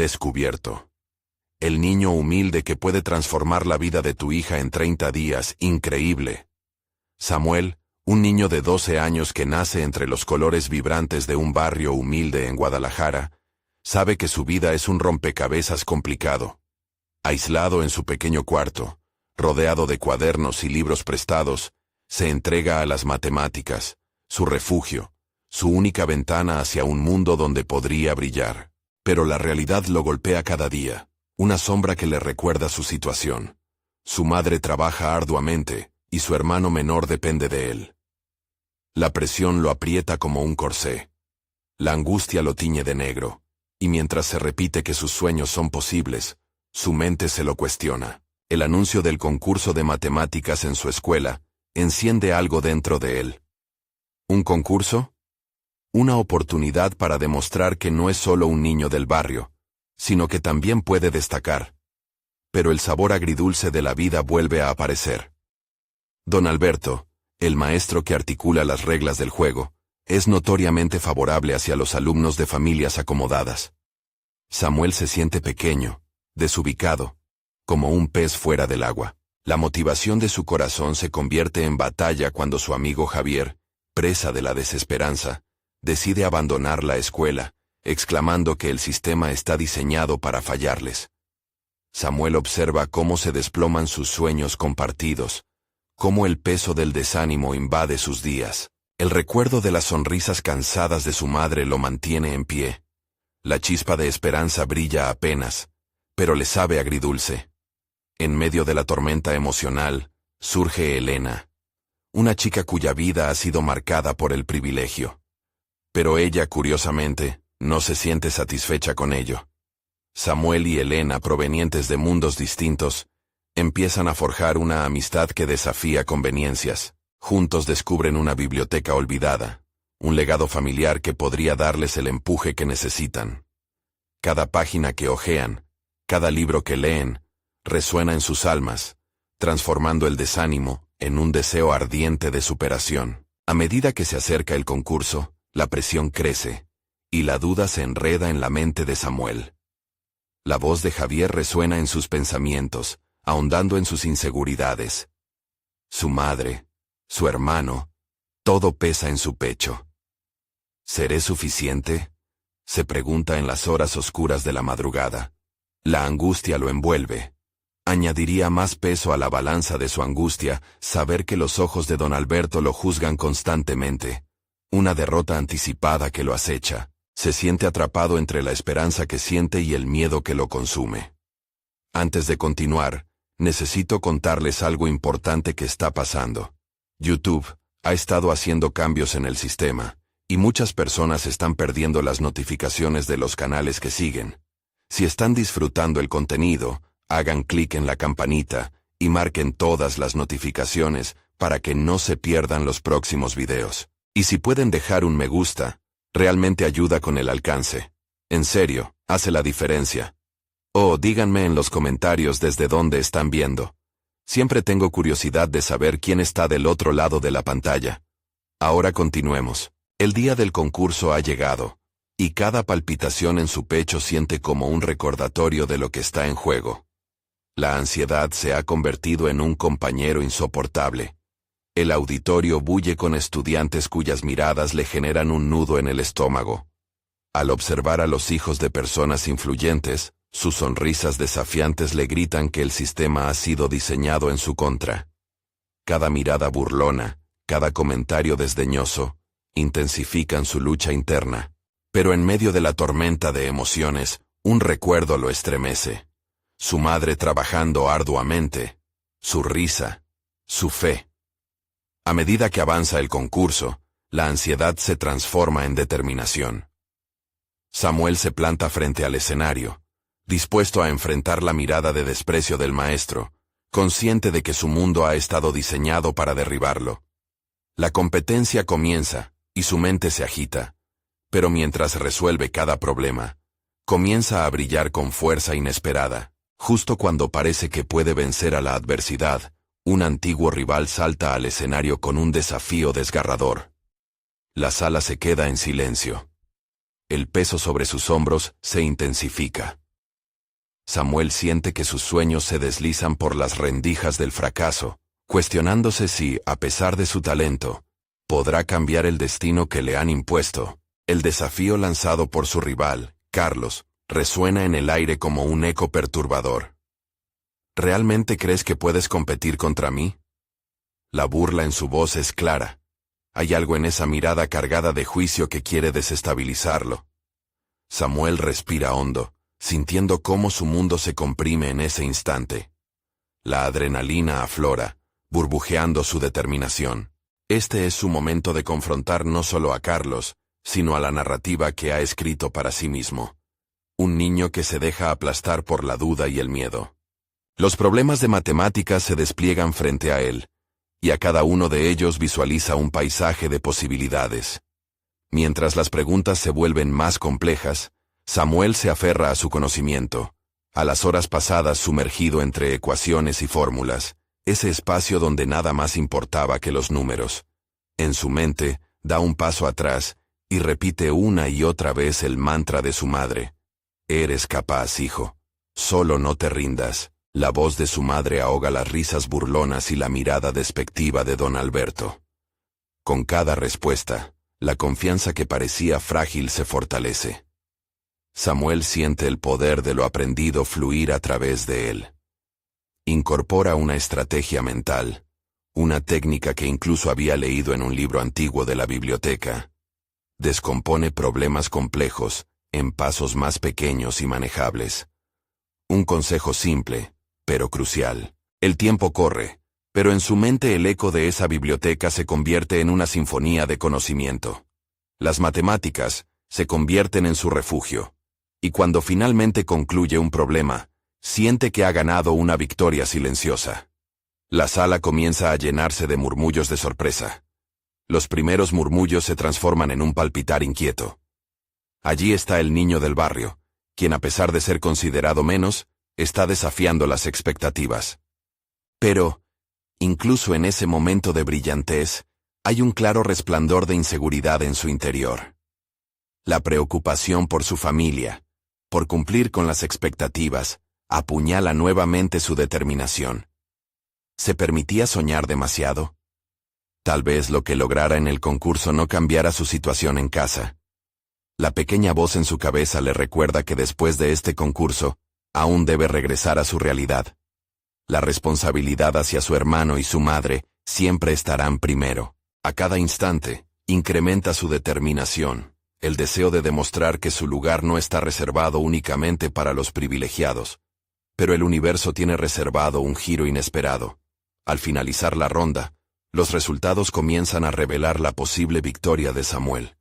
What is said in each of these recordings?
Descubierto. El niño humilde que puede transformar la vida de tu hija en 30 días, increíble. Samuel, un niño de 12 años que nace entre los colores vibrantes de un barrio humilde en Guadalajara, sabe que su vida es un rompecabezas complicado. Aislado en su pequeño cuarto, rodeado de cuadernos y libros prestados, se entrega a las matemáticas, su refugio, su única ventana hacia un mundo donde podría brillar. Pero la realidad lo golpea cada día, una sombra que le recuerda su situación. Su madre trabaja arduamente, y su hermano menor depende de él. La presión lo aprieta como un corsé. La angustia lo tiñe de negro, y mientras se repite que sus sueños son posibles, su mente se lo cuestiona. El anuncio del concurso de matemáticas en su escuela enciende algo dentro de él. ¿Un concurso? Una oportunidad para demostrar que no es solo un niño del barrio, sino que también puede destacar. Pero el sabor agridulce de la vida vuelve a aparecer. Don Alberto, el maestro que articula las reglas del juego, es notoriamente favorable hacia los alumnos de familias acomodadas. Samuel se siente pequeño, desubicado, como un pez fuera del agua. La motivación de su corazón se convierte en batalla cuando su amigo Javier, presa de la desesperanza, decide abandonar la escuela, exclamando que el sistema está diseñado para fallarles. Samuel observa cómo se desploman sus sueños compartidos, cómo el peso del desánimo invade sus días. El recuerdo de las sonrisas cansadas de su madre lo mantiene en pie. La chispa de esperanza brilla apenas, pero le sabe agridulce. En medio de la tormenta emocional, surge Elena, una chica cuya vida ha sido marcada por el privilegio. Pero ella, curiosamente, no se siente satisfecha con ello. Samuel y Elena, provenientes de mundos distintos, empiezan a forjar una amistad que desafía conveniencias. Juntos descubren una biblioteca olvidada, un legado familiar que podría darles el empuje que necesitan. Cada página que hojean, cada libro que leen, resuena en sus almas, transformando el desánimo en un deseo ardiente de superación. A medida que se acerca el concurso, la presión crece, y la duda se enreda en la mente de Samuel. La voz de Javier resuena en sus pensamientos, ahondando en sus inseguridades. Su madre, su hermano, todo pesa en su pecho. ¿Seré suficiente?, se pregunta en las horas oscuras de la madrugada. La angustia lo envuelve. Añadiría más peso a la balanza de su angustia saber que los ojos de don Alberto lo juzgan constantemente. Una derrota anticipada que lo acecha. Se siente atrapado entre la esperanza que siente y el miedo que lo consume. Antes de continuar, necesito contarles algo importante que está pasando. YouTube ha estado haciendo cambios en el sistema, y muchas personas están perdiendo las notificaciones de los canales que siguen. Si están disfrutando el contenido, hagan clic en la campanita y marquen todas las notificaciones para que no se pierdan los próximos videos. Y si pueden dejar un me gusta, realmente ayuda con el alcance. En serio, hace la diferencia. O díganme en los comentarios desde dónde están viendo. Siempre tengo curiosidad de saber quién está del otro lado de la pantalla. Ahora continuemos. El día del concurso ha llegado, y cada palpitación en su pecho siente como un recordatorio de lo que está en juego. La ansiedad se ha convertido en un compañero insoportable. El auditorio bulle con estudiantes cuyas miradas le generan un nudo en el estómago. Al observar a los hijos de personas influyentes, sus sonrisas desafiantes le gritan que el sistema ha sido diseñado en su contra. Cada mirada burlona, cada comentario desdeñoso, intensifican su lucha interna. Pero en medio de la tormenta de emociones, un recuerdo lo estremece. Su madre trabajando arduamente, su risa, su fe. A medida que avanza el concurso, la ansiedad se transforma en determinación. Samuel se planta frente al escenario, dispuesto a enfrentar la mirada de desprecio del maestro, consciente de que su mundo ha estado diseñado para derribarlo. La competencia comienza, y su mente se agita, pero mientras resuelve cada problema, comienza a brillar con fuerza inesperada. Justo cuando parece que puede vencer a la adversidad, un antiguo rival salta al escenario con un desafío desgarrador. La sala se queda en silencio. El peso sobre sus hombros se intensifica. Samuel siente que sus sueños se deslizan por las rendijas del fracaso, cuestionándose si, a pesar de su talento, podrá cambiar el destino que le han impuesto. El desafío lanzado por su rival, Carlos, resuena en el aire como un eco perturbador. ¿Realmente crees que puedes competir contra mí? La burla en su voz es clara. Hay algo en esa mirada cargada de juicio que quiere desestabilizarlo. Samuel respira hondo, sintiendo cómo su mundo se comprime en ese instante. La adrenalina aflora, burbujeando su determinación. Este es su momento de confrontar no solo a Carlos, sino a la narrativa que ha escrito para sí mismo. Un niño que se deja aplastar por la duda y el miedo. Los problemas de matemáticas se despliegan frente a él, y a cada uno de ellos visualiza un paisaje de posibilidades. Mientras las preguntas se vuelven más complejas, Samuel se aferra a su conocimiento, a las horas pasadas sumergido entre ecuaciones y fórmulas, ese espacio donde nada más importaba que los números. En su mente, da un paso atrás, y repite una y otra vez el mantra de su madre. Eres capaz, hijo. Solo no te rindas. La voz de su madre ahoga las risas burlonas y la mirada despectiva de don Alberto. Con cada respuesta, la confianza que parecía frágil se fortalece. Samuel siente el poder de lo aprendido fluir a través de él. Incorpora una estrategia mental, una técnica que incluso había leído en un libro antiguo de la biblioteca. Descompone problemas complejos en pasos más pequeños y manejables. Un consejo simple, pero crucial. El tiempo corre, pero en su mente el eco de esa biblioteca se convierte en una sinfonía de conocimiento. Las matemáticas se convierten en su refugio, y cuando finalmente concluye un problema, siente que ha ganado una victoria silenciosa. La sala comienza a llenarse de murmullos de sorpresa. Los primeros murmullos se transforman en un palpitar inquieto. Allí está el niño del barrio, quien a pesar de ser considerado menos, está desafiando las expectativas. Pero, incluso en ese momento de brillantez, hay un claro resplandor de inseguridad en su interior. La preocupación por su familia, por cumplir con las expectativas, apuñala nuevamente su determinación. ¿Se permitía soñar demasiado? Tal vez lo que lograra en el concurso no cambiara su situación en casa. La pequeña voz en su cabeza le recuerda que después de este concurso, aún debe regresar a su realidad. La responsabilidad hacia su hermano y su madre siempre estarán primero. A cada instante, incrementa su determinación, el deseo de demostrar que su lugar no está reservado únicamente para los privilegiados. Pero el universo tiene reservado un giro inesperado. Al finalizar la ronda, los resultados comienzan a revelar la posible victoria de Samuel.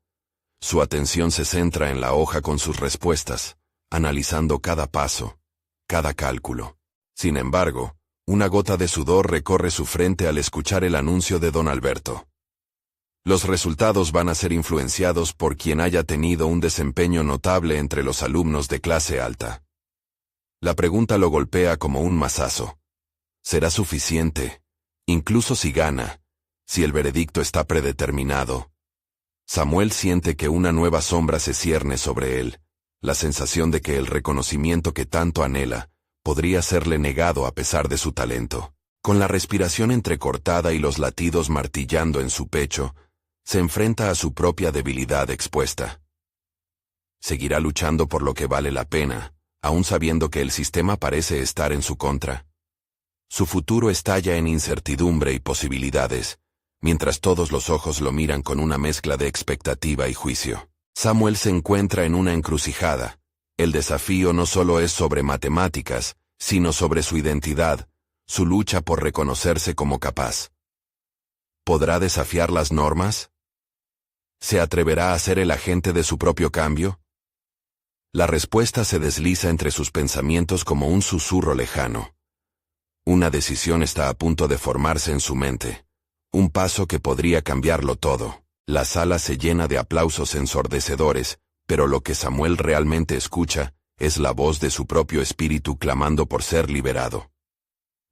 Su atención se centra en la hoja con sus respuestas, analizando cada paso, cada cálculo. Sin embargo, una gota de sudor recorre su frente al escuchar el anuncio de don Alberto. Los resultados van a ser influenciados por quien haya tenido un desempeño notable entre los alumnos de clase alta. La pregunta lo golpea como un mazazo. ¿Será suficiente, incluso si gana, si el veredicto está predeterminado? Samuel siente que una nueva sombra se cierne sobre él, la sensación de que el reconocimiento que tanto anhela podría serle negado a pesar de su talento. Con la respiración entrecortada y los latidos martillando en su pecho, se enfrenta a su propia debilidad expuesta. ¿Seguirá luchando por lo que vale la pena, aún sabiendo que el sistema parece estar en su contra? Su futuro estalla en incertidumbre y posibilidades, mientras todos los ojos lo miran con una mezcla de expectativa y juicio. Samuel se encuentra en una encrucijada. El desafío no solo es sobre matemáticas, sino sobre su identidad, su lucha por reconocerse como capaz. ¿Podrá desafiar las normas? ¿Se atreverá a ser el agente de su propio cambio? La respuesta se desliza entre sus pensamientos como un susurro lejano. Una decisión está a punto de formarse en su mente. Un paso que podría cambiarlo todo. La sala se llena de aplausos ensordecedores, pero lo que Samuel realmente escucha es la voz de su propio espíritu clamando por ser liberado.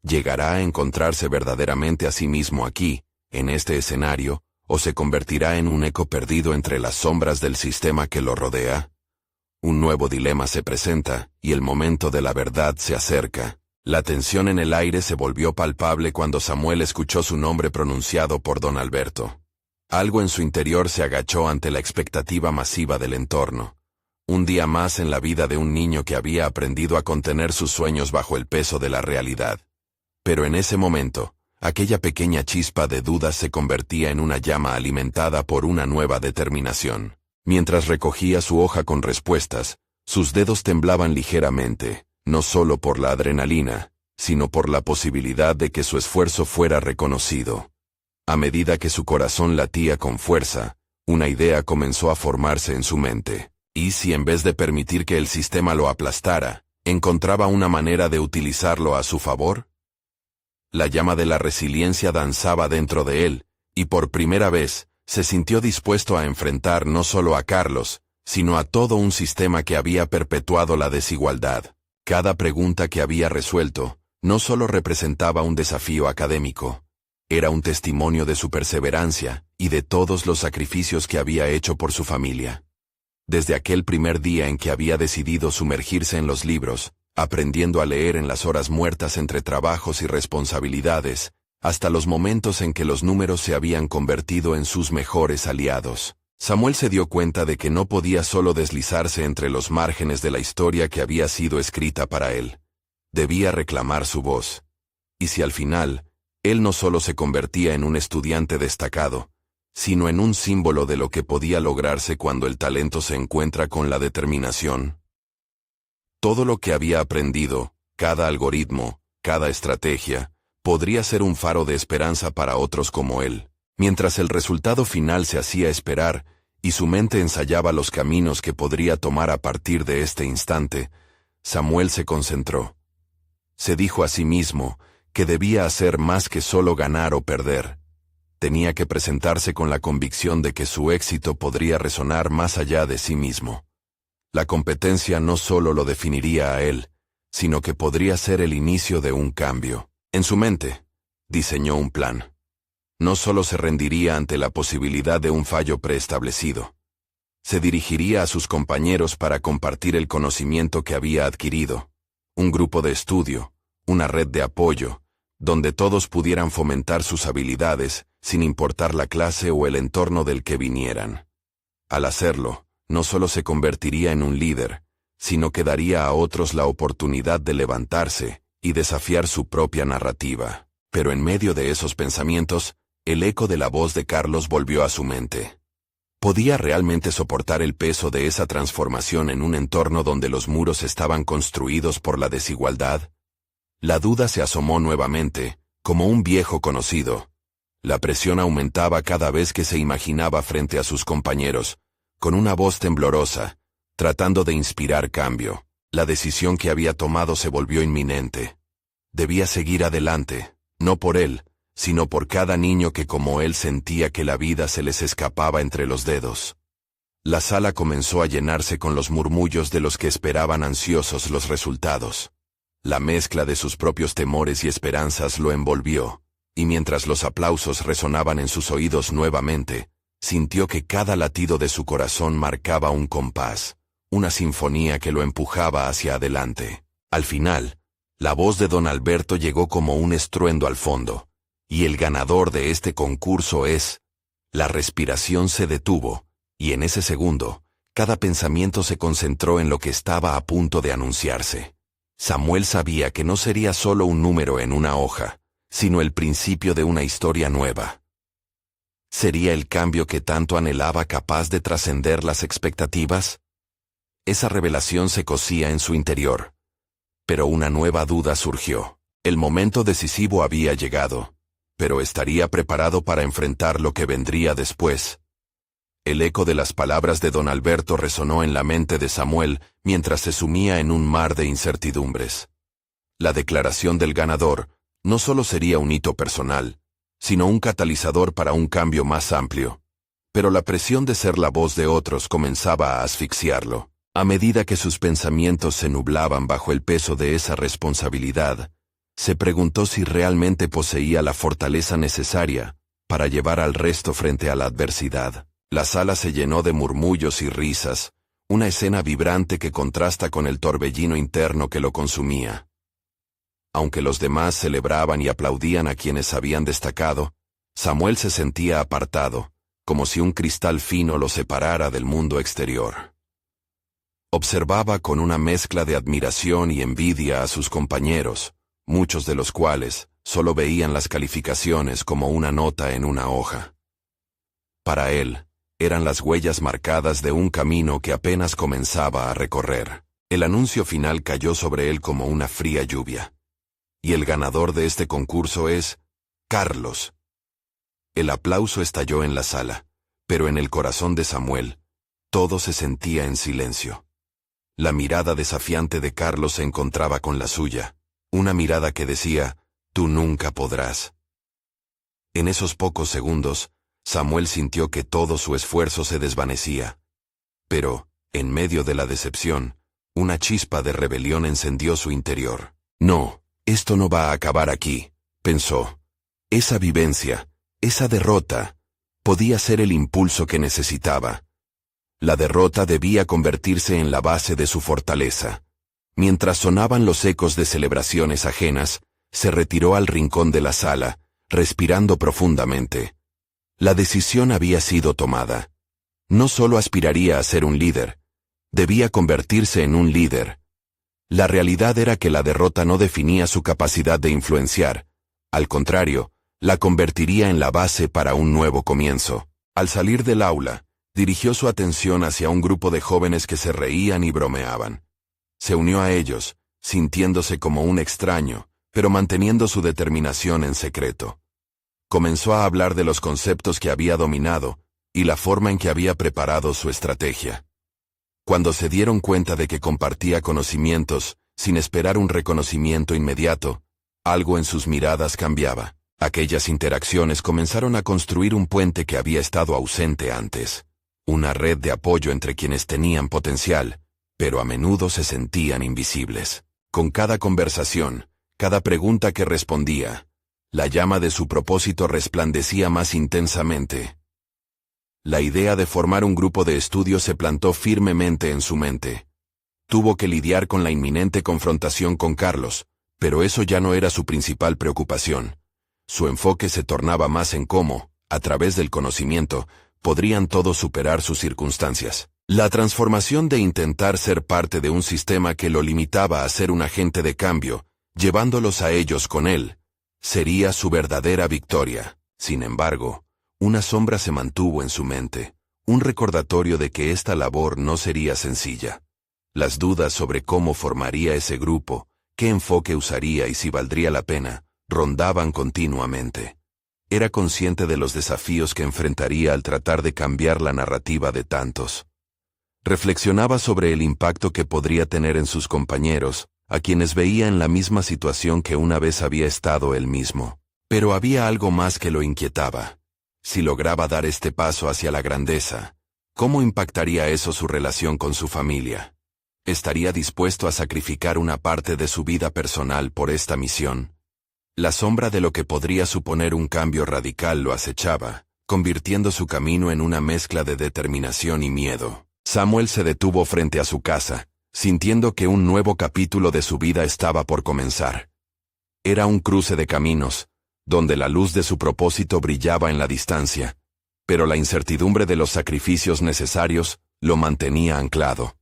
¿Llegará a encontrarse verdaderamente a sí mismo aquí, en este escenario, o se convertirá en un eco perdido entre las sombras del sistema que lo rodea? Un nuevo dilema se presenta, y el momento de la verdad se acerca. La tensión en el aire se volvió palpable cuando Samuel escuchó su nombre pronunciado por don Alberto. Algo en su interior se agachó ante la expectativa masiva del entorno. Un día más en la vida de un niño que había aprendido a contener sus sueños bajo el peso de la realidad. Pero en ese momento, aquella pequeña chispa de dudas se convertía en una llama alimentada por una nueva determinación. Mientras recogía su hoja con respuestas, sus dedos temblaban ligeramente, no solo por la adrenalina, sino por la posibilidad de que su esfuerzo fuera reconocido. A medida que su corazón latía con fuerza, una idea comenzó a formarse en su mente. ¿Y si en vez de permitir que el sistema lo aplastara, encontraba una manera de utilizarlo a su favor? La llama de la resiliencia danzaba dentro de él, y por primera vez, se sintió dispuesto a enfrentar no solo a Carlos, sino a todo un sistema que había perpetuado la desigualdad. Cada pregunta que había resuelto, no solo representaba un desafío académico, era un testimonio de su perseverancia y de todos los sacrificios que había hecho por su familia. Desde aquel primer día en que había decidido sumergirse en los libros, aprendiendo a leer en las horas muertas entre trabajos y responsabilidades, hasta los momentos en que los números se habían convertido en sus mejores aliados, Samuel se dio cuenta de que no podía solo deslizarse entre los márgenes de la historia que había sido escrita para él. Debía reclamar su voz. Y si al final, él no solo se convertía en un estudiante destacado, sino en un símbolo de lo que podía lograrse cuando el talento se encuentra con la determinación. Todo lo que había aprendido, cada algoritmo, cada estrategia, podría ser un faro de esperanza para otros como él. Mientras el resultado final se hacía esperar, y su mente ensayaba los caminos que podría tomar a partir de este instante, Samuel se concentró. Se dijo a sí mismo que debía hacer más que solo ganar o perder. Tenía que presentarse con la convicción de que su éxito podría resonar más allá de sí mismo. La competencia no solo lo definiría a él, sino que podría ser el inicio de un cambio. En su mente, diseñó un plan. No solo se rendiría ante la posibilidad de un fallo preestablecido. Se dirigiría a sus compañeros para compartir el conocimiento que había adquirido. Un grupo de estudio, una red de apoyo, donde todos pudieran fomentar sus habilidades, sin importar la clase o el entorno del que vinieran. Al hacerlo, no solo se convertiría en un líder, sino que daría a otros la oportunidad de levantarse y desafiar su propia narrativa. Pero en medio de esos pensamientos, el eco de la voz de Carlos volvió a su mente. ¿Podía realmente soportar el peso de esa transformación en un entorno donde los muros estaban construidos por la desigualdad? La duda se asomó nuevamente, como un viejo conocido. La presión aumentaba cada vez que se imaginaba frente a sus compañeros, con una voz temblorosa, tratando de inspirar cambio. La decisión que había tomado se volvió inminente. Debía seguir adelante, no por él, sino por cada niño que como él sentía que la vida se les escapaba entre los dedos. La sala comenzó a llenarse con los murmullos de los que esperaban ansiosos los resultados. La mezcla de sus propios temores y esperanzas lo envolvió, y mientras los aplausos resonaban en sus oídos nuevamente, sintió que cada latido de su corazón marcaba un compás, una sinfonía que lo empujaba hacia adelante. Al final, la voz de don Alberto llegó como un estruendo al fondo, y el ganador de este concurso es... La respiración se detuvo, y en ese segundo, cada pensamiento se concentró en lo que estaba a punto de anunciarse. Samuel sabía que no sería solo un número en una hoja, sino el principio de una historia nueva. ¿Sería el cambio que tanto anhelaba capaz de trascender las expectativas? Esa revelación se cosía en su interior. Pero una nueva duda surgió. El momento decisivo había llegado, pero ¿estaría preparado para enfrentar lo que vendría después? El eco de las palabras de don Alberto resonó en la mente de Samuel mientras se sumía en un mar de incertidumbres. La declaración del ganador no solo sería un hito personal, sino un catalizador para un cambio más amplio. Pero la presión de ser la voz de otros comenzaba a asfixiarlo. A medida que sus pensamientos se nublaban bajo el peso de esa responsabilidad, se preguntó si realmente poseía la fortaleza necesaria para llevar al resto frente a la adversidad. La sala se llenó de murmullos y risas, una escena vibrante que contrasta con el torbellino interno que lo consumía. Aunque los demás celebraban y aplaudían a quienes habían destacado, Samuel se sentía apartado, como si un cristal fino lo separara del mundo exterior. Observaba con una mezcla de admiración y envidia a sus compañeros, muchos de los cuales solo veían las calificaciones como una nota en una hoja. Para él, eran las huellas marcadas de un camino que apenas comenzaba a recorrer. El anuncio final cayó sobre él como una fría lluvia. Y el ganador de este concurso es Carlos. El aplauso estalló en la sala, pero en el corazón de Samuel, todo se sentía en silencio. La mirada desafiante de Carlos se encontraba con la suya, una mirada que decía, «Tú nunca podrás». En esos pocos segundos, Samuel sintió que todo su esfuerzo se desvanecía. Pero, en medio de la decepción, una chispa de rebelión encendió su interior. «No, esto no va a acabar aquí», pensó. Esa vivencia, esa derrota, podía ser el impulso que necesitaba. La derrota debía convertirse en la base de su fortaleza. Mientras sonaban los ecos de celebraciones ajenas, se retiró al rincón de la sala, respirando profundamente. La decisión había sido tomada. No solo aspiraría a ser un líder, debía convertirse en un líder. La realidad era que la derrota no definía su capacidad de influenciar. Al contrario, la convertiría en la base para un nuevo comienzo. Al salir del aula, dirigió su atención hacia un grupo de jóvenes que se reían y bromeaban. Se unió a ellos, sintiéndose como un extraño, pero manteniendo su determinación en secreto. Comenzó a hablar de los conceptos que había dominado y la forma en que había preparado su estrategia. Cuando se dieron cuenta de que compartía conocimientos, sin esperar un reconocimiento inmediato, algo en sus miradas cambiaba. Aquellas interacciones comenzaron a construir un puente que había estado ausente antes. Una red de apoyo entre quienes tenían potencial, pero a menudo se sentían invisibles. Con cada conversación, cada pregunta que respondía, la llama de su propósito resplandecía más intensamente. La idea de formar un grupo de estudio se plantó firmemente en su mente. Tuvo que lidiar con la inminente confrontación con Carlos, pero eso ya no era su principal preocupación. Su enfoque se tornaba más en cómo, a través del conocimiento, podrían todos superar sus circunstancias. La transformación de intentar ser parte de un sistema que lo limitaba a ser un agente de cambio, llevándolos a ellos con él, sería su verdadera victoria. Sin embargo, una sombra se mantuvo en su mente, un recordatorio de que esta labor no sería sencilla. Las dudas sobre cómo formaría ese grupo, qué enfoque usaría y si valdría la pena, rondaban continuamente. Era consciente de los desafíos que enfrentaría al tratar de cambiar la narrativa de tantos. Reflexionaba sobre el impacto que podría tener en sus compañeros, a quienes veía en la misma situación que una vez había estado él mismo. Pero había algo más que lo inquietaba. Si lograba dar este paso hacia la grandeza, ¿cómo impactaría eso su relación con su familia? ¿Estaría dispuesto a sacrificar una parte de su vida personal por esta misión? La sombra de lo que podría suponer un cambio radical lo acechaba, convirtiendo su camino en una mezcla de determinación y miedo. Samuel se detuvo frente a su casa, sintiendo que un nuevo capítulo de su vida estaba por comenzar. Era un cruce de caminos, donde la luz de su propósito brillaba en la distancia, pero la incertidumbre de los sacrificios necesarios lo mantenía anclado.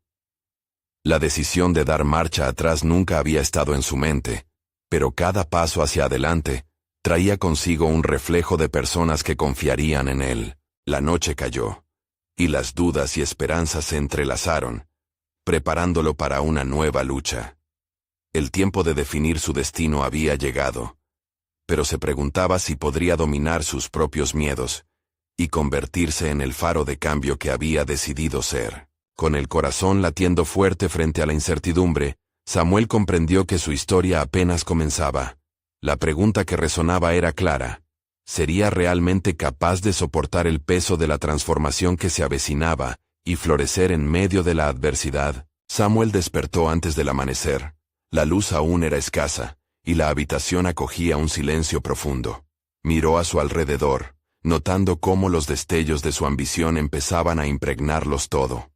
La decisión de dar marcha atrás nunca había estado en su mente, pero cada paso hacia adelante traía consigo un reflejo de personas que confiarían en él. La noche cayó, y las dudas y esperanzas se entrelazaron, preparándolo para una nueva lucha. El tiempo de definir su destino había llegado, pero se preguntaba si podría dominar sus propios miedos y convertirse en el faro de cambio que había decidido ser. Con el corazón latiendo fuerte frente a la incertidumbre, Samuel comprendió que su historia apenas comenzaba. La pregunta que resonaba era clara. ¿Sería realmente capaz de soportar el peso de la transformación que se avecinaba y florecer en medio de la adversidad? Samuel despertó antes del amanecer. La luz aún era escasa, y la habitación acogía un silencio profundo. Miró a su alrededor, notando cómo los destellos de su ambición empezaban a impregnarlos todo.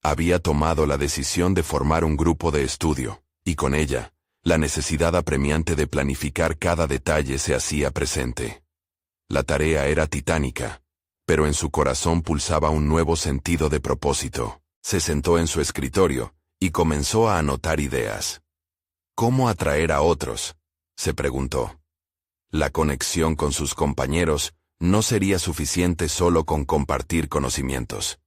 Había tomado la decisión de formar un grupo de estudio, y con ella, la necesidad apremiante de planificar cada detalle se hacía presente. La tarea era titánica, pero en su corazón pulsaba un nuevo sentido de propósito. Se sentó en su escritorio y comenzó a anotar ideas. ¿Cómo atraer a otros?, se preguntó. La conexión con sus compañeros no sería suficiente solo con compartir conocimientos.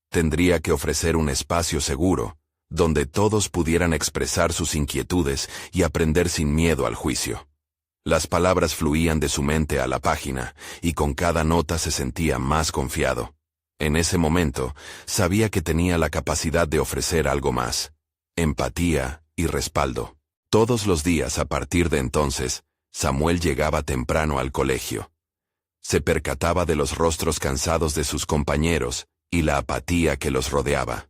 Tendría que ofrecer un espacio seguro, donde todos pudieran expresar sus inquietudes y aprender sin miedo al juicio. Las palabras fluían de su mente a la página, y con cada nota se sentía más confiado. En ese momento, sabía que tenía la capacidad de ofrecer algo más: empatía y respaldo. Todos los días a partir de entonces, Samuel llegaba temprano al colegio. Se percataba de los rostros cansados de sus compañeros y la apatía que los rodeaba.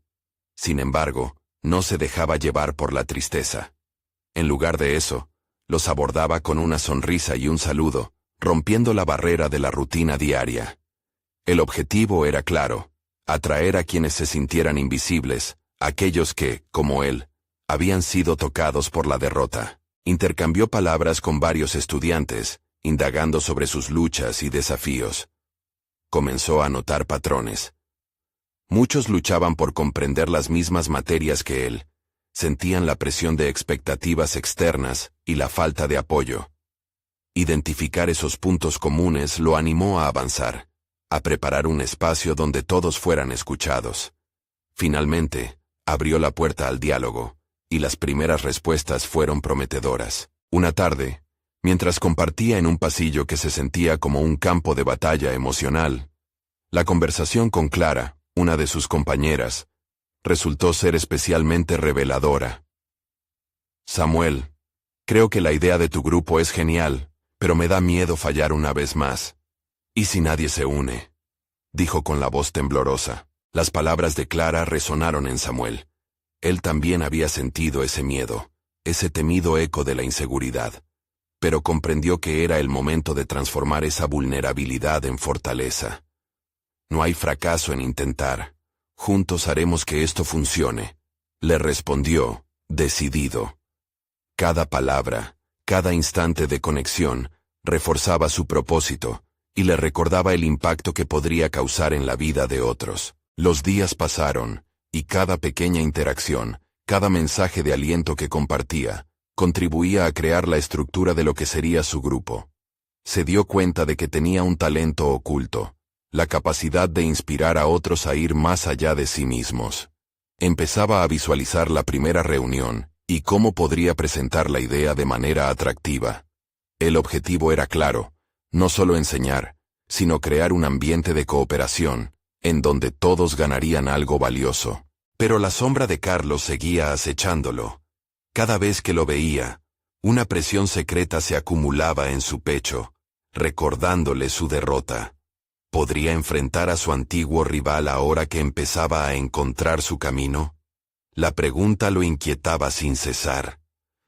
Sin embargo, no se dejaba llevar por la tristeza. En lugar de eso, los abordaba con una sonrisa y un saludo, rompiendo la barrera de la rutina diaria. El objetivo era claro: atraer a quienes se sintieran invisibles, aquellos que, como él, habían sido tocados por la derrota. Intercambió palabras con varios estudiantes, indagando sobre sus luchas y desafíos. Comenzó a notar patrones. Muchos luchaban por comprender las mismas materias que él. Sentían la presión de expectativas externas y la falta de apoyo. Identificar esos puntos comunes lo animó a avanzar, a preparar un espacio donde todos fueran escuchados. Finalmente, abrió la puerta al diálogo, y las primeras respuestas fueron prometedoras. Una tarde, mientras compartía en un pasillo que se sentía como un campo de batalla emocional, la conversación con Clara, una de sus compañeras, resultó ser especialmente reveladora. «Samuel, creo que la idea de tu grupo es genial, pero me da miedo fallar una vez más. ¿Y si nadie se une?», dijo con la voz temblorosa. Las palabras de Clara resonaron en Samuel. Él también había sentido ese miedo, ese temido eco de la inseguridad, pero comprendió que era el momento de transformar esa vulnerabilidad en fortaleza. «No hay fracaso en intentar. Juntos haremos que esto funcione», le respondió, decidido. Cada palabra, cada instante de conexión, reforzaba su propósito, y le recordaba el impacto que podría causar en la vida de otros. Los días pasaron, y cada pequeña interacción, cada mensaje de aliento que compartía, contribuía a crear la estructura de lo que sería su grupo. Se dio cuenta de que tenía un talento oculto: la capacidad de inspirar a otros a ir más allá de sí mismos. Empezaba a visualizar la primera reunión, y cómo podría presentar la idea de manera atractiva. El objetivo era claro: no solo enseñar, sino crear un ambiente de cooperación, en donde todos ganarían algo valioso. Pero la sombra de Carlos seguía acechándolo. Cada vez que lo veía, una presión secreta se acumulaba en su pecho, recordándole su derrota. ¿Podría enfrentar a su antiguo rival ahora que empezaba a encontrar su camino? La pregunta lo inquietaba sin cesar.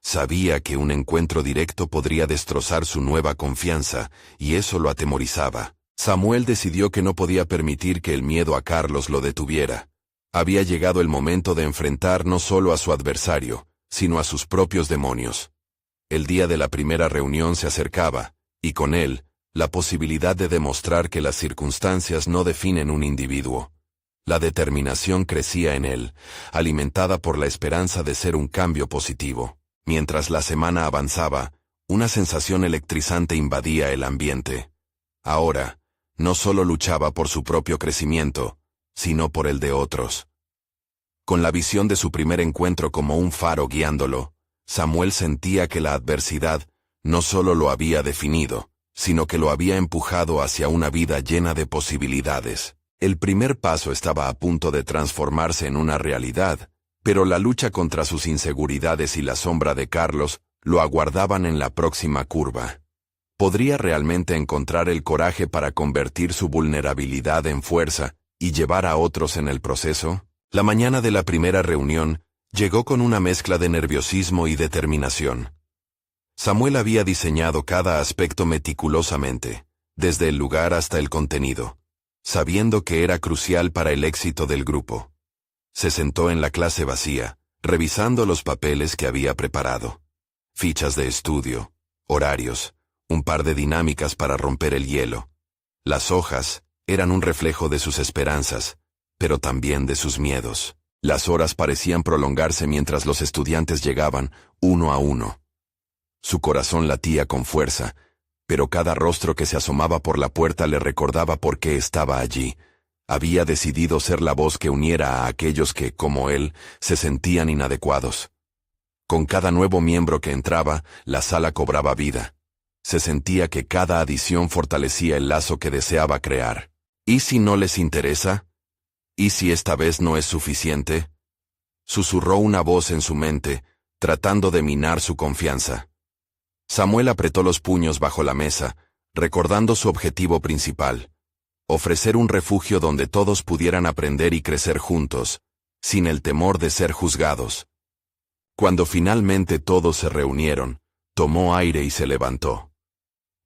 Sabía que un encuentro directo podría destrozar su nueva confianza, y eso lo atemorizaba. Samuel decidió que no podía permitir que el miedo a Carlos lo detuviera. Había llegado el momento de enfrentar no solo a su adversario, sino a sus propios demonios. El día de la primera reunión se acercaba, y con él, la posibilidad de demostrar que las circunstancias no definen un individuo. La determinación crecía en él, alimentada por la esperanza de ser un cambio positivo. Mientras la semana avanzaba, una sensación electrizante invadía el ambiente. Ahora, no solo luchaba por su propio crecimiento, sino por el de otros. Con la visión de su primer encuentro como un faro guiándolo, Samuel sentía que la adversidad no solo lo había definido, sino que lo había empujado hacia una vida llena de posibilidades. El primer paso estaba a punto de transformarse en una realidad, pero la lucha contra sus inseguridades y la sombra de Carlos lo aguardaban en la próxima curva. ¿Podría realmente encontrar el coraje para convertir su vulnerabilidad en fuerza y llevar a otros en el proceso? La mañana de la primera reunión llegó con una mezcla de nerviosismo y determinación. Samuel había diseñado cada aspecto meticulosamente, desde el lugar hasta el contenido, sabiendo que era crucial para el éxito del grupo. Se sentó en la clase vacía, revisando los papeles que había preparado. Fichas de estudio, horarios, un par de dinámicas para romper el hielo. Las hojas eran un reflejo de sus esperanzas, pero también de sus miedos. Las horas parecían prolongarse mientras los estudiantes llegaban, uno a uno. Su corazón latía con fuerza, pero cada rostro que se asomaba por la puerta le recordaba por qué estaba allí. Había decidido ser la voz que uniera a aquellos que, como él, se sentían inadecuados. Con cada nuevo miembro que entraba, la sala cobraba vida. Se sentía que cada adición fortalecía el lazo que deseaba crear. ¿Y si no les interesa? ¿Y si esta vez no es suficiente? Susurró una voz en su mente, tratando de minar su confianza. Samuel apretó los puños bajo la mesa, recordando su objetivo principal: ofrecer un refugio donde todos pudieran aprender y crecer juntos, sin el temor de ser juzgados. Cuando finalmente todos se reunieron, tomó aire y se levantó.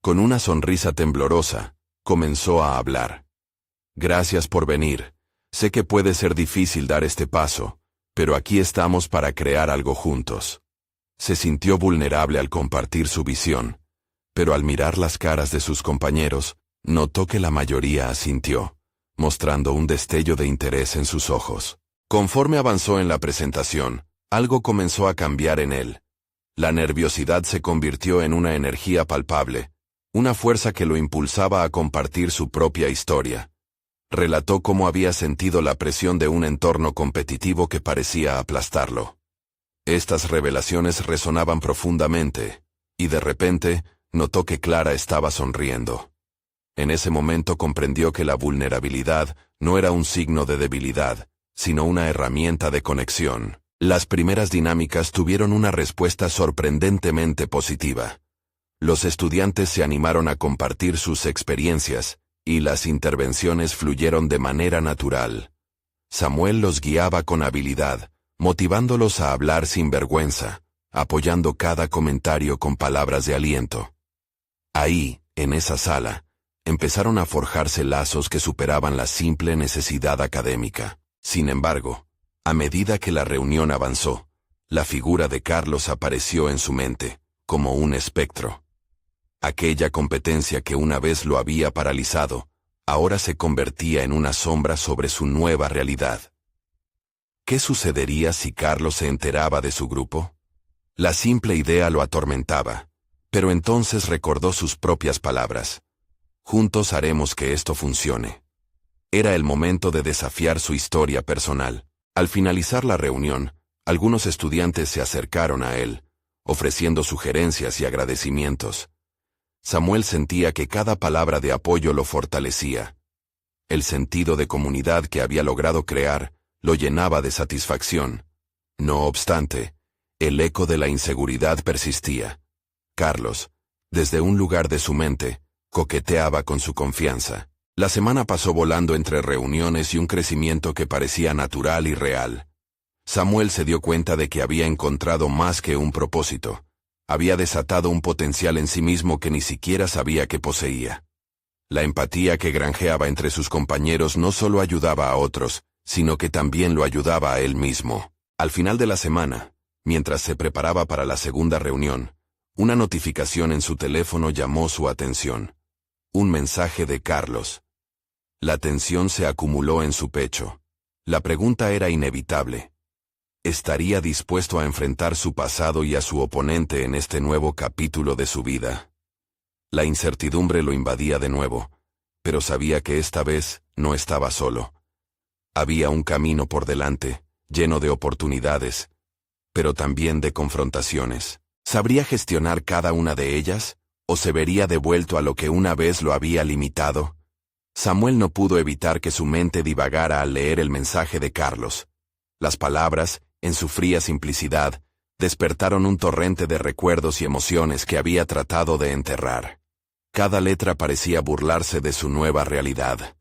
Con una sonrisa temblorosa, comenzó a hablar. Gracias por venir. Sé que puede ser difícil dar este paso, pero aquí estamos para crear algo juntos. Se sintió vulnerable al compartir su visión, pero al mirar las caras de sus compañeros, notó que la mayoría asintió, mostrando un destello de interés en sus ojos. Conforme avanzó en la presentación, algo comenzó a cambiar en él. La nerviosidad se convirtió en una energía palpable, una fuerza que lo impulsaba a compartir su propia historia. Relató cómo había sentido la presión de un entorno competitivo que parecía aplastarlo. Estas revelaciones resonaban profundamente, y de repente, notó que Clara estaba sonriendo. En ese momento comprendió que la vulnerabilidad no era un signo de debilidad, sino una herramienta de conexión. Las primeras dinámicas tuvieron una respuesta sorprendentemente positiva. Los estudiantes se animaron a compartir sus experiencias, y las intervenciones fluyeron de manera natural. Samuel los guiaba con habilidad, motivándolos a hablar sin vergüenza, apoyando cada comentario con palabras de aliento. Ahí, en esa sala, empezaron a forjarse lazos que superaban la simple necesidad académica. Sin embargo, a medida que la reunión avanzó, la figura de Carlos apareció en su mente, como un espectro. Aquella competencia que una vez lo había paralizado, ahora se convertía en una sombra sobre su nueva realidad. ¿Qué sucedería si Carlos se enteraba de su grupo? La simple idea lo atormentaba, pero entonces recordó sus propias palabras. Juntos haremos que esto funcione. Era el momento de desafiar su historia personal. Al finalizar la reunión, algunos estudiantes se acercaron a él, ofreciendo sugerencias y agradecimientos. Samuel sentía que cada palabra de apoyo lo fortalecía. El sentido de comunidad que había logrado crear lo llenaba de satisfacción. No obstante, el eco de la inseguridad persistía. Carlos, desde un lugar de su mente, coqueteaba con su confianza. La semana pasó volando entre reuniones y un crecimiento que parecía natural y real. Samuel se dio cuenta de que había encontrado más que un propósito. Había desatado un potencial en sí mismo que ni siquiera sabía que poseía. La empatía que granjeaba entre sus compañeros no solo ayudaba a otros, sino que también lo ayudaba a él mismo. Al final de la semana, mientras se preparaba para la segunda reunión, una notificación en su teléfono llamó su atención. Un mensaje de Carlos. La tensión se acumuló en su pecho. La pregunta era inevitable. ¿Estaría dispuesto a enfrentar su pasado y a su oponente en este nuevo capítulo de su vida? La incertidumbre lo invadía de nuevo, pero sabía que esta vez no estaba solo. Había un camino por delante, lleno de oportunidades, pero también de confrontaciones. ¿Sabría gestionar cada una de ellas, o se vería devuelto a lo que una vez lo había limitado? Samuel no pudo evitar que su mente divagara al leer el mensaje de Carlos. Las palabras, en su fría simplicidad, despertaron un torrente de recuerdos y emociones que había tratado de enterrar. Cada letra parecía burlarse de su nueva realidad,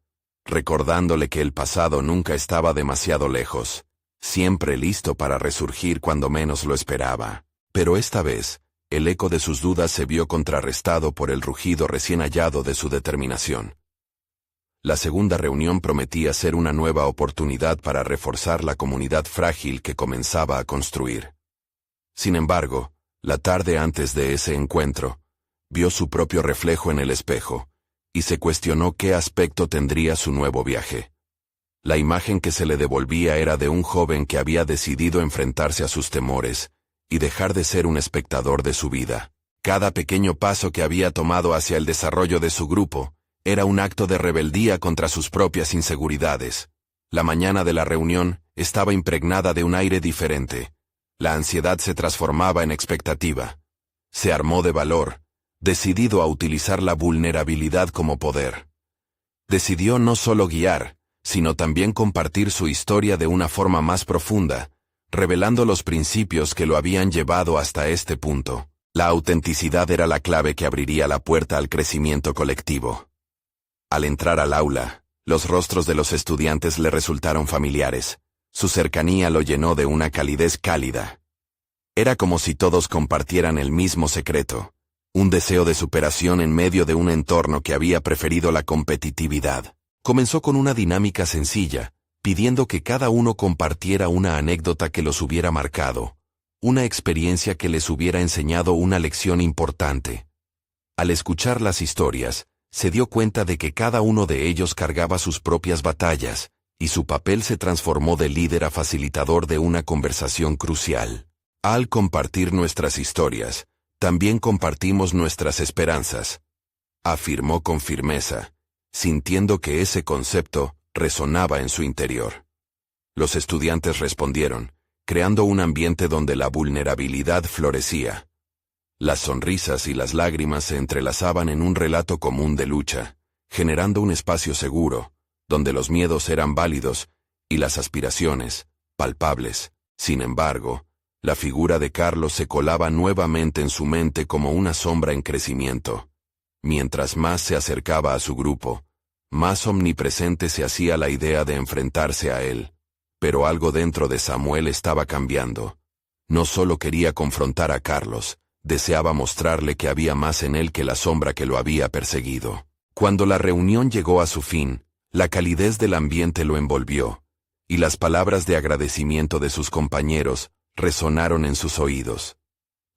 recordándole que el pasado nunca estaba demasiado lejos, siempre listo para resurgir cuando menos lo esperaba. Pero esta vez, el eco de sus dudas se vio contrarrestado por el rugido recién hallado de su determinación. La segunda reunión prometía ser una nueva oportunidad para reforzar la comunidad frágil que comenzaba a construir. Sin embargo, la tarde antes de ese encuentro, vio su propio reflejo en el espejo, y se cuestionó qué aspecto tendría su nuevo viaje. La imagen que se le devolvía era de un joven que había decidido enfrentarse a sus temores, y dejar de ser un espectador de su vida. Cada pequeño paso que había tomado hacia el desarrollo de su grupo, era un acto de rebeldía contra sus propias inseguridades. La mañana de la reunión estaba impregnada de un aire diferente. La ansiedad se transformaba en expectativa. Se armó de valor, decidido a utilizar la vulnerabilidad como poder. Decidió no solo guiar, sino también compartir su historia de una forma más profunda, revelando los principios que lo habían llevado hasta este punto. La autenticidad era la clave que abriría la puerta al crecimiento colectivo. Al entrar al aula, los rostros de los estudiantes le resultaron familiares. Su cercanía lo llenó de una calidez cálida. Era como si todos compartieran el mismo secreto, un deseo de superación en medio de un entorno que había preferido la competitividad. Comenzó con una dinámica sencilla, pidiendo que cada uno compartiera una anécdota que los hubiera marcado, una experiencia que les hubiera enseñado una lección importante. Al escuchar las historias, se dio cuenta de que cada uno de ellos cargaba sus propias batallas, y su papel se transformó de líder a facilitador de una conversación crucial. Al compartir nuestras historias, también compartimos nuestras esperanzas, afirmó con firmeza, sintiendo que ese concepto resonaba en su interior. Los estudiantes respondieron, creando un ambiente donde la vulnerabilidad florecía. Las sonrisas y las lágrimas se entrelazaban en un relato común de lucha, generando un espacio seguro, donde los miedos eran válidos y las aspiraciones, palpables. Sin embargo, la figura de Carlos se colaba nuevamente en su mente como una sombra en crecimiento. Mientras más se acercaba a su grupo, más omnipresente se hacía la idea de enfrentarse a él. Pero algo dentro de Samuel estaba cambiando. No solo quería confrontar a Carlos, deseaba mostrarle que había más en él que la sombra que lo había perseguido. Cuando la reunión llegó a su fin, la calidez del ambiente lo envolvió, y las palabras de agradecimiento de sus compañeros resonaron en sus oídos.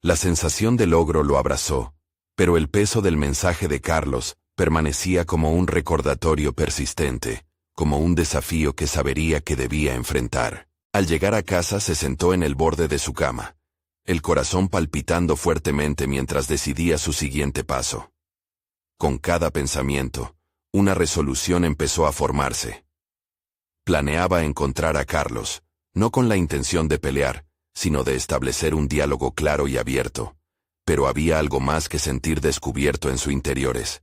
La sensación de logro lo abrazó, pero el peso del mensaje de Carlos permanecía como un recordatorio persistente, como un desafío que sabría que debía enfrentar. Al llegar a casa se sentó en el borde de su cama, el corazón palpitando fuertemente mientras decidía su siguiente paso. Con cada pensamiento, una resolución empezó a formarse. Planeaba encontrar a Carlos, no con la intención de pelear, sino de establecer un diálogo claro y abierto. Pero había algo más que sentir descubierto en sus interiores.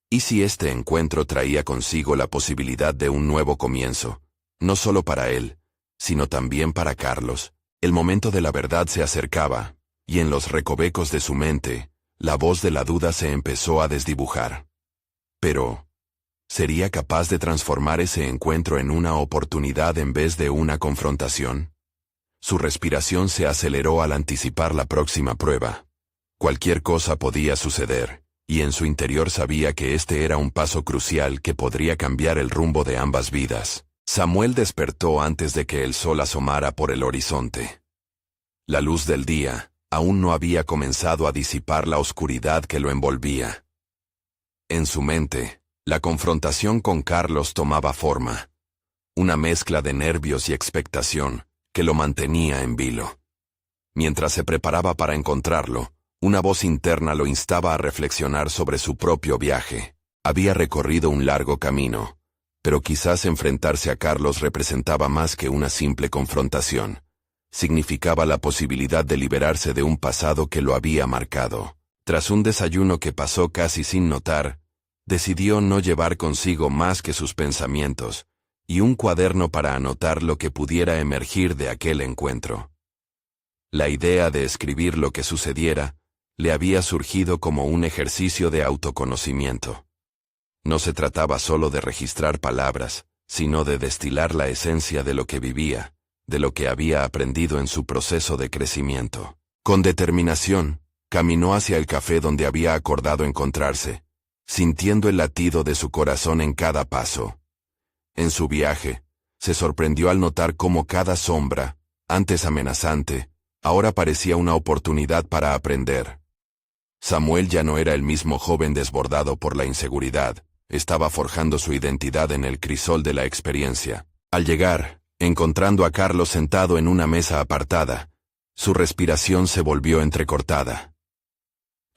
¿Y si este encuentro traía consigo la posibilidad de un nuevo comienzo? No solo para él, sino también para Carlos. El momento de la verdad se acercaba, y en los recovecos de su mente, la voz de la duda se empezó a desdibujar. Pero, ¿sería capaz de transformar ese encuentro en una oportunidad en vez de una confrontación? Su respiración se aceleró al anticipar la próxima prueba. Cualquier cosa podía suceder, y en su interior sabía que este era un paso crucial que podría cambiar el rumbo de ambas vidas. Samuel despertó antes de que el sol asomara por el horizonte. La luz del día aún no había comenzado a disipar la oscuridad que lo envolvía. En su mente, la confrontación con Carlos tomaba forma. Una mezcla de nervios y expectación que lo mantenía en vilo. Mientras se preparaba para encontrarlo, una voz interna lo instaba a reflexionar sobre su propio viaje. Había recorrido un largo camino, pero quizás enfrentarse a Carlos representaba más que una simple confrontación. Significaba la posibilidad de liberarse de un pasado que lo había marcado. Tras un desayuno que pasó casi sin notar, decidió no llevar consigo más que sus pensamientos, y un cuaderno para anotar lo que pudiera emergir de aquel encuentro. La idea de escribir lo que sucediera le había surgido como un ejercicio de autoconocimiento. No se trataba solo de registrar palabras, sino de destilar la esencia de lo que vivía, de lo que había aprendido en su proceso de crecimiento. Con determinación, caminó hacia el café donde había acordado encontrarse, sintiendo el latido de su corazón en cada paso. En su viaje, se sorprendió al notar cómo cada sombra, antes amenazante, ahora parecía una oportunidad para aprender. Samuel ya no era el mismo joven desbordado por la inseguridad, estaba forjando su identidad en el crisol de la experiencia. Al llegar, encontrando a Carlos sentado en una mesa apartada, su respiración se volvió entrecortada.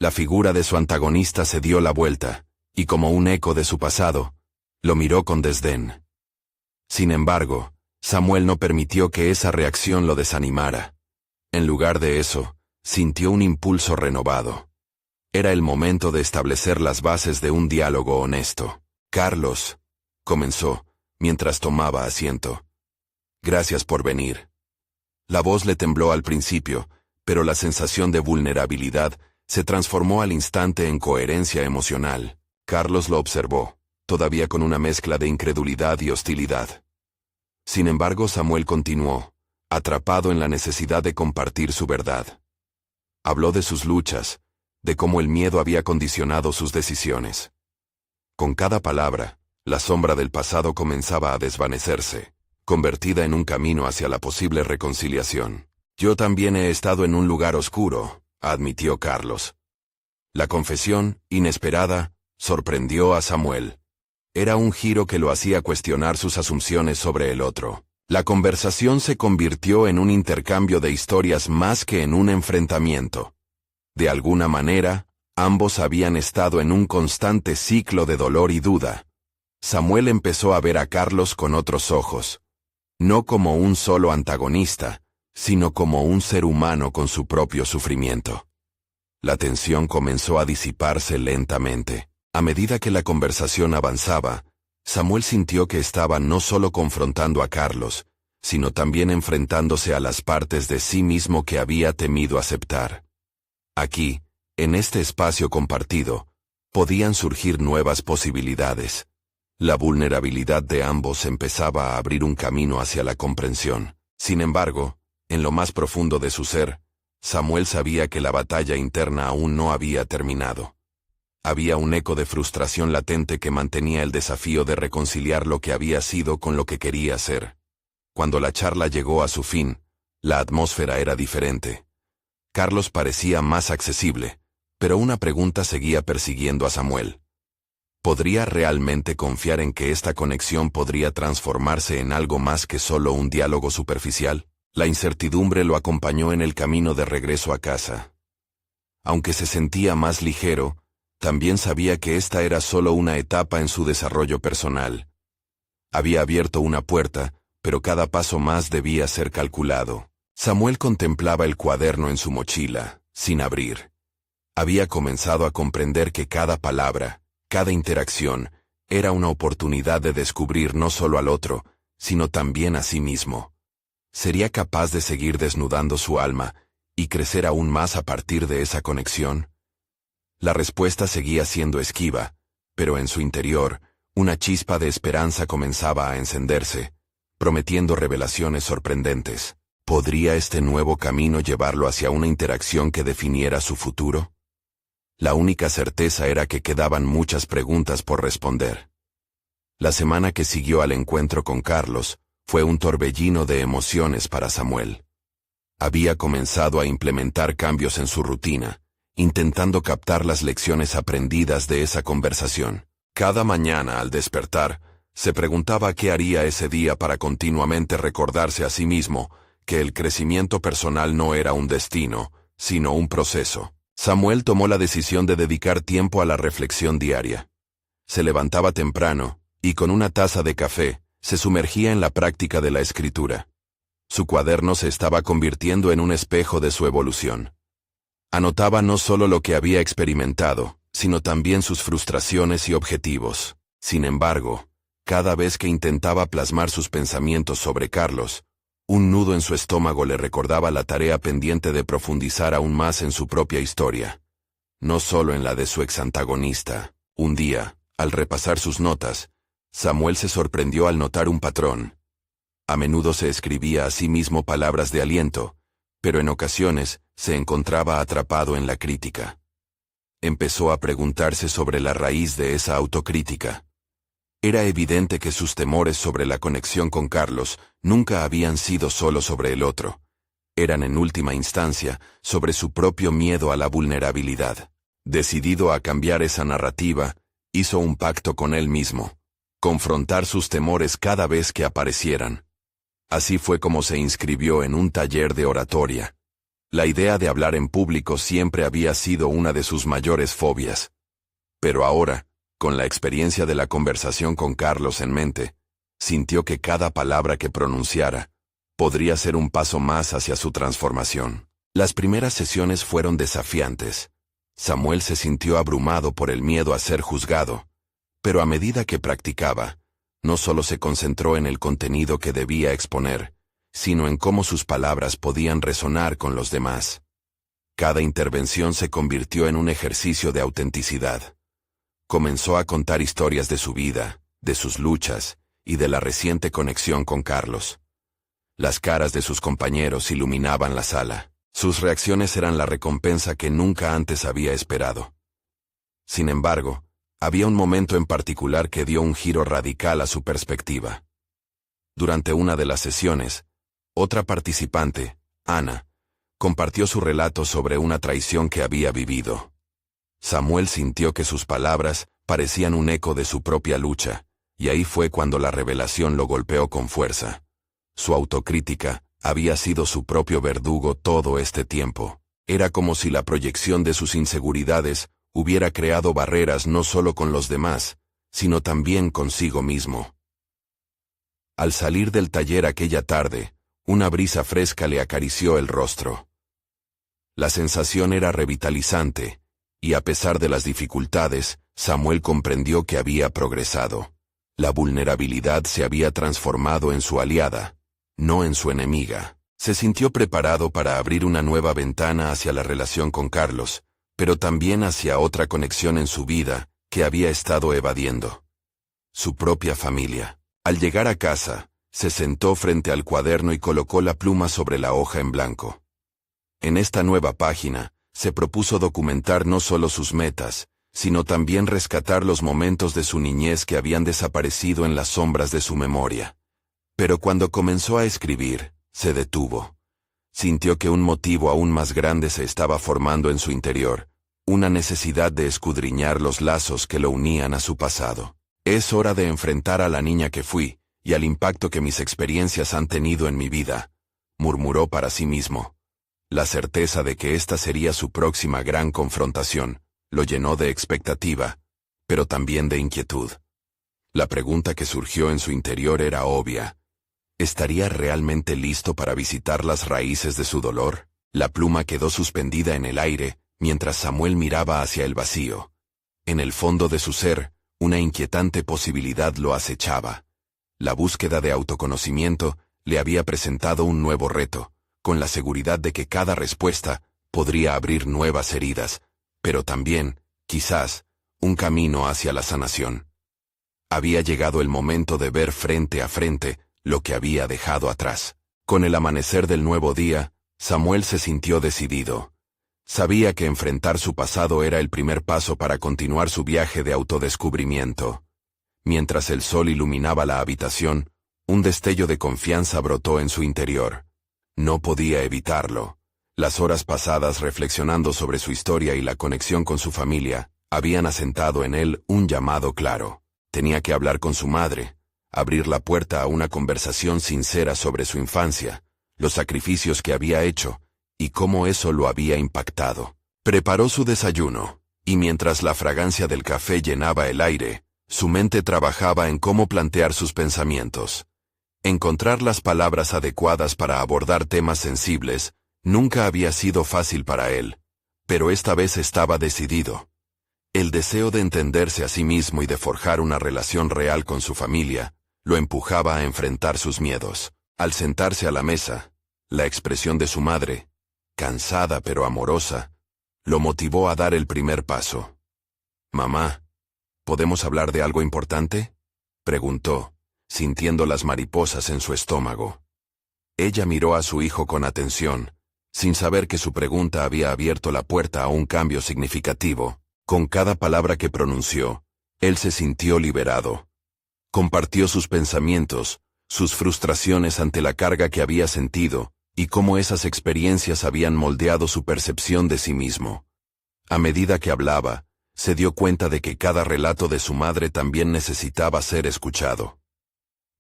La figura de su antagonista se dio la vuelta, y como un eco de su pasado, lo miró con desdén. Sin embargo, Samuel no permitió que esa reacción lo desanimara. En lugar de eso, sintió un impulso renovado. Era el momento de establecer las bases de un diálogo honesto. «Carlos», comenzó, mientras tomaba asiento. «Gracias por venir». La voz le tembló al principio, pero la sensación de vulnerabilidad se transformó al instante en coherencia emocional. Carlos lo observó, todavía con una mezcla de incredulidad y hostilidad. Sin embargo, Samuel continuó, atrapado en la necesidad de compartir su verdad. Habló de sus luchas, de cómo el miedo había condicionado sus decisiones. Con cada palabra, la sombra del pasado comenzaba a desvanecerse, convertida en un camino hacia la posible reconciliación. «Yo también he estado en un lugar oscuro», admitió Carlos. La confesión, inesperada, sorprendió a Samuel. Era un giro que lo hacía cuestionar sus asunciones sobre el otro. La conversación se convirtió en un intercambio de historias más que en un enfrentamiento. De alguna manera, ambos habían estado en un constante ciclo de dolor y duda. Samuel empezó a ver a Carlos con otros ojos. No como un solo antagonista, sino como un ser humano con su propio sufrimiento. La tensión comenzó a disiparse lentamente. A medida que la conversación avanzaba, Samuel sintió que estaba no solo confrontando a Carlos, sino también enfrentándose a las partes de sí mismo que había temido aceptar. Aquí, en este espacio compartido, podían surgir nuevas posibilidades. La vulnerabilidad de ambos empezaba a abrir un camino hacia la comprensión. Sin embargo, en lo más profundo de su ser, Samuel sabía que la batalla interna aún no había terminado. Había un eco de frustración latente que mantenía el desafío de reconciliar lo que había sido con lo que quería ser. Cuando la charla llegó a su fin, la atmósfera era diferente. Carlos parecía más accesible, pero una pregunta seguía persiguiendo a Samuel. ¿Podría realmente confiar en que esta conexión podría transformarse en algo más que solo un diálogo superficial? La incertidumbre lo acompañó en el camino de regreso a casa. Aunque se sentía más ligero, también sabía que esta era solo una etapa en su desarrollo personal. Había abierto una puerta, pero cada paso más debía ser calculado. Samuel contemplaba el cuaderno en su mochila, sin abrir. Había comenzado a comprender que cada palabra, cada interacción, era una oportunidad de descubrir no solo al otro, sino también a sí mismo. ¿Sería capaz de seguir desnudando su alma y crecer aún más a partir de esa conexión? La respuesta seguía siendo esquiva, pero en su interior, una chispa de esperanza comenzaba a encenderse, prometiendo revelaciones sorprendentes. ¿Podría este nuevo camino llevarlo hacia una interacción que definiera su futuro? La única certeza era que quedaban muchas preguntas por responder. La semana que siguió al encuentro con Carlos fue un torbellino de emociones para Samuel. Había comenzado a implementar cambios en su rutina, intentando captar las lecciones aprendidas de esa conversación. Cada mañana al despertar, se preguntaba qué haría ese día para continuamente recordarse a sí mismo que el crecimiento personal no era un destino, sino un proceso. Samuel tomó la decisión de dedicar tiempo a la reflexión diaria. Se levantaba temprano, y con una taza de café, se sumergía en la práctica de la escritura. Su cuaderno se estaba convirtiendo en un espejo de su evolución. Anotaba no solo lo que había experimentado, sino también sus frustraciones y objetivos. Sin embargo, cada vez que intentaba plasmar sus pensamientos sobre Carlos, un nudo en su estómago le recordaba la tarea pendiente de profundizar aún más en su propia historia. No solo en la de su exantagonista. Un día, al repasar sus notas, Samuel se sorprendió al notar un patrón. A menudo se escribía a sí mismo palabras de aliento, pero en ocasiones se encontraba atrapado en la crítica. Empezó a preguntarse sobre la raíz de esa autocrítica. Era evidente que sus temores sobre la conexión con Carlos nunca habían sido solo sobre el otro. Eran en última instancia sobre su propio miedo a la vulnerabilidad. Decidido a cambiar esa narrativa, hizo un pacto con él mismo: confrontar sus temores cada vez que aparecieran. Así fue como se inscribió en un taller de oratoria. La idea de hablar en público siempre había sido una de sus mayores fobias. Pero ahora, con la experiencia de la conversación con Carlos en mente, sintió que cada palabra que pronunciara podría ser un paso más hacia su transformación. Las primeras sesiones fueron desafiantes. Samuel se sintió abrumado por el miedo a ser juzgado, pero a medida que practicaba, no solo se concentró en el contenido que debía exponer, sino en cómo sus palabras podían resonar con los demás. Cada intervención se convirtió en un ejercicio de autenticidad. Comenzó a contar historias de su vida, de sus luchas y de la reciente conexión con Carlos. Las caras de sus compañeros iluminaban la sala. Sus reacciones eran la recompensa que nunca antes había esperado. Sin embargo, había un momento en particular que dio un giro radical a su perspectiva. Durante una de las sesiones, otra participante, Ana, compartió su relato sobre una traición que había vivido. Samuel sintió que sus palabras parecían un eco de su propia lucha, y ahí fue cuando la revelación lo golpeó con fuerza. Su autocrítica había sido su propio verdugo todo este tiempo. Era como si la proyección de sus inseguridades hubiera creado barreras no solo con los demás, sino también consigo mismo. Al salir del taller aquella tarde, una brisa fresca le acarició el rostro. La sensación era revitalizante, y a pesar de las dificultades, Samuel comprendió que había progresado. La vulnerabilidad se había transformado en su aliada, no en su enemiga. Se sintió preparado para abrir una nueva ventana hacia la relación con Carlos, pero también hacia otra conexión en su vida que había estado evadiendo: su propia familia. Al llegar a casa, se sentó frente al cuaderno y colocó la pluma sobre la hoja en blanco. En esta nueva página, se propuso documentar no solo sus metas, sino también rescatar los momentos de su niñez que habían desaparecido en las sombras de su memoria. Pero cuando comenzó a escribir, se detuvo. Sintió que un motivo aún más grande se estaba formando en su interior, una necesidad de escudriñar los lazos que lo unían a su pasado. Es hora de enfrentar a la niña que fui, y al impacto que mis experiencias han tenido en mi vida, murmuró para sí mismo. La certeza de que esta sería su próxima gran confrontación lo llenó de expectativa, pero también de inquietud. La pregunta que surgió en su interior era obvia. ¿Estaría realmente listo para visitar las raíces de su dolor? La pluma quedó suspendida en el aire, mientras Samuel miraba hacia el vacío. En el fondo de su ser, una inquietante posibilidad lo acechaba. La búsqueda de autoconocimiento le había presentado un nuevo reto, con la seguridad de que cada respuesta podría abrir nuevas heridas, pero también, quizás, un camino hacia la sanación. Había llegado el momento de ver frente a frente lo que había dejado atrás. Con el amanecer del nuevo día, Samuel se sintió decidido. Sabía que enfrentar su pasado era el primer paso para continuar su viaje de autodescubrimiento. Mientras el sol iluminaba la habitación, un destello de confianza brotó en su interior. No podía evitarlo. Las horas pasadas reflexionando sobre su historia y la conexión con su familia habían asentado en él un llamado claro. Tenía que hablar con su madre, abrir la puerta a una conversación sincera sobre su infancia, los sacrificios que había hecho y cómo eso lo había impactado. Preparó su desayuno, y mientras la fragancia del café llenaba el aire, su mente trabajaba en cómo plantear sus pensamientos. Encontrar las palabras adecuadas para abordar temas sensibles nunca había sido fácil para él, pero esta vez estaba decidido. El deseo de entenderse a sí mismo y de forjar una relación real con su familia lo empujaba a enfrentar sus miedos. Al sentarse a la mesa, la expresión de su madre, cansada pero amorosa, lo motivó a dar el primer paso. «Mamá, ¿podemos hablar de algo importante?», preguntó, sintiendo las mariposas en su estómago. Ella miró a su hijo con atención, sin saber que su pregunta había abierto la puerta a un cambio significativo. Con cada palabra que pronunció, él se sintió liberado. Compartió sus pensamientos, sus frustraciones ante la carga que había sentido, y cómo esas experiencias habían moldeado su percepción de sí mismo. A medida que hablaba, se dio cuenta de que cada relato de su madre también necesitaba ser escuchado.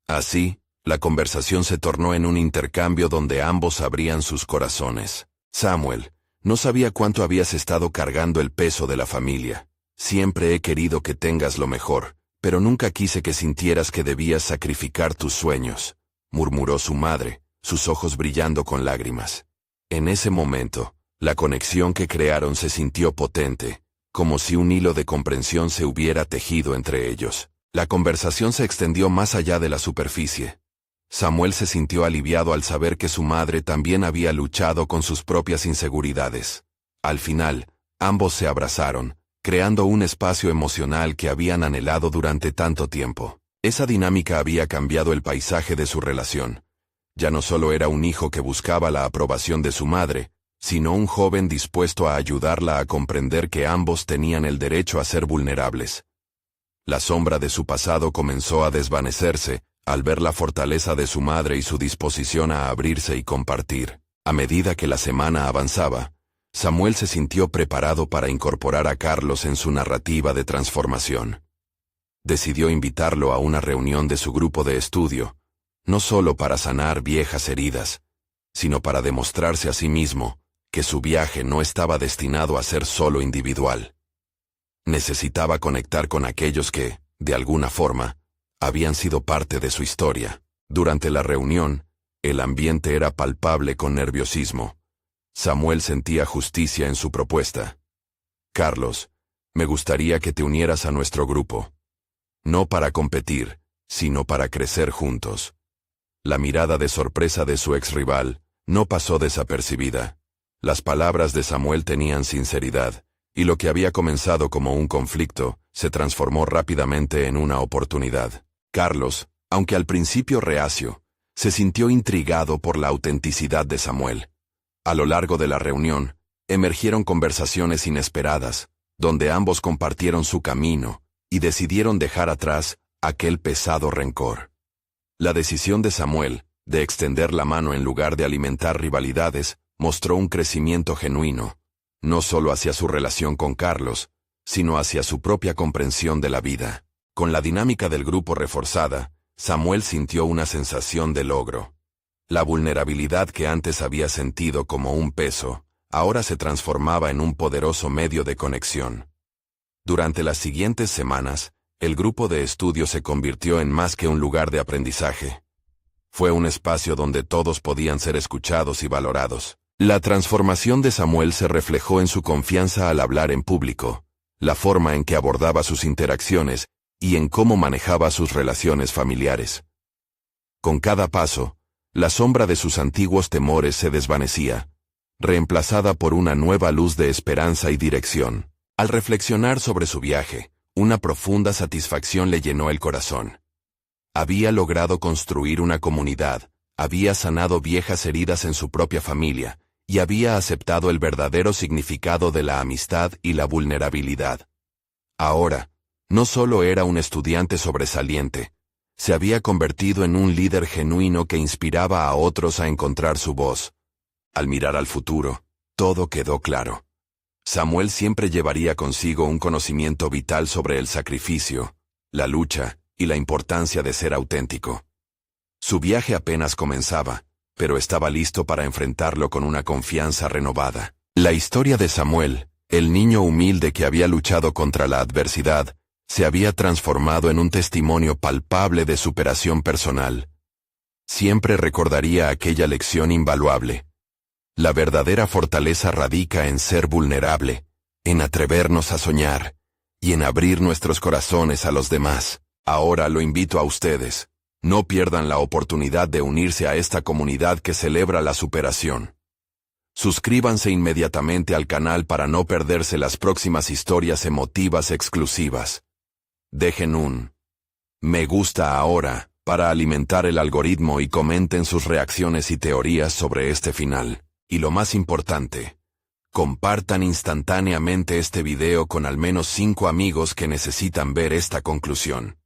Así, la conversación se tornó en un intercambio donde ambos abrían sus corazones. Samuel, no sabía cuánto habías estado cargando el peso de la familia. Siempre he querido que tengas lo mejor, pero nunca quise que sintieras que debías sacrificar tus sueños, murmuró su madre, sus ojos brillando con lágrimas. En ese momento, la conexión que crearon se sintió potente, como si un hilo de comprensión se hubiera tejido entre ellos. La conversación se extendió más allá de la superficie. Samuel se sintió aliviado al saber que su madre también había luchado con sus propias inseguridades. Al final, ambos se abrazaron, creando un espacio emocional que habían anhelado durante tanto tiempo. Esa dinámica había cambiado el paisaje de su relación. Ya no solo era un hijo que buscaba la aprobación de su madre, sino un joven dispuesto a ayudarla a comprender que ambos tenían el derecho a ser vulnerables. La sombra de su pasado comenzó a desvanecerse, al ver la fortaleza de su madre y su disposición a abrirse y compartir. A medida que la semana avanzaba, Samuel se sintió preparado para incorporar a Carlos en su narrativa de transformación. Decidió invitarlo a una reunión de su grupo de estudio, no solo para sanar viejas heridas, sino para demostrarse a sí mismo que su viaje no estaba destinado a ser solo individual. Necesitaba conectar con aquellos que, de alguna forma, habían sido parte de su historia. Durante la reunión, el ambiente era palpable con nerviosismo. Samuel sentía justicia en su propuesta. Carlos, me gustaría que te unieras a nuestro grupo. No para competir, sino para crecer juntos. La mirada de sorpresa de su exrival no pasó desapercibida. Las palabras de Samuel tenían sinceridad, y lo que había comenzado como un conflicto, se transformó rápidamente en una oportunidad. Carlos, aunque al principio reacio, se sintió intrigado por la autenticidad de Samuel. A lo largo de la reunión, emergieron conversaciones inesperadas, donde ambos compartieron su camino, y decidieron dejar atrás aquel pesado rencor. La decisión de Samuel, de extender la mano en lugar de alimentar rivalidades, mostró un crecimiento genuino, no solo hacia su relación con Carlos, sino hacia su propia comprensión de la vida. Con la dinámica del grupo reforzada, Samuel sintió una sensación de logro. La vulnerabilidad que antes había sentido como un peso, ahora se transformaba en un poderoso medio de conexión. Durante las siguientes semanas, el grupo de estudio se convirtió en más que un lugar de aprendizaje. Fue un espacio donde todos podían ser escuchados y valorados. La transformación de Samuel se reflejó en su confianza al hablar en público, la forma en que abordaba sus interacciones y en cómo manejaba sus relaciones familiares. Con cada paso, la sombra de sus antiguos temores se desvanecía, reemplazada por una nueva luz de esperanza y dirección. Al reflexionar sobre su viaje, una profunda satisfacción le llenó el corazón. Había logrado construir una comunidad, había sanado viejas heridas en su propia familia, y había aceptado el verdadero significado de la amistad y la vulnerabilidad. Ahora, no solo era un estudiante sobresaliente, se había convertido en un líder genuino que inspiraba a otros a encontrar su voz. Al mirar al futuro, todo quedó claro. Samuel siempre llevaría consigo un conocimiento vital sobre el sacrificio, la lucha y la importancia de ser auténtico. Su viaje apenas comenzaba, pero estaba listo para enfrentarlo con una confianza renovada. La historia de Samuel, el niño humilde que había luchado contra la adversidad, se había transformado en un testimonio palpable de superación personal. Siempre recordaría aquella lección invaluable. La verdadera fortaleza radica en ser vulnerable, en atrevernos a soñar, y en abrir nuestros corazones a los demás. Ahora lo invito a ustedes. No pierdan la oportunidad de unirse a esta comunidad que celebra la superación. Suscríbanse inmediatamente al canal para no perderse las próximas historias emotivas exclusivas. Dejen un me gusta ahora para alimentar el algoritmo y comenten sus reacciones y teorías sobre este final. Y lo más importante, Compartan instantáneamente este video con al menos 5 amigos que necesitan ver esta conclusión.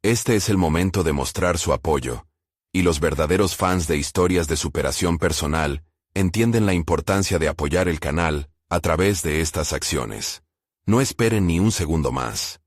Este es el momento de mostrar su apoyo, y los verdaderos fans de historias de superación personal entienden la importancia de apoyar el canal a través de estas acciones. No esperen ni un segundo más.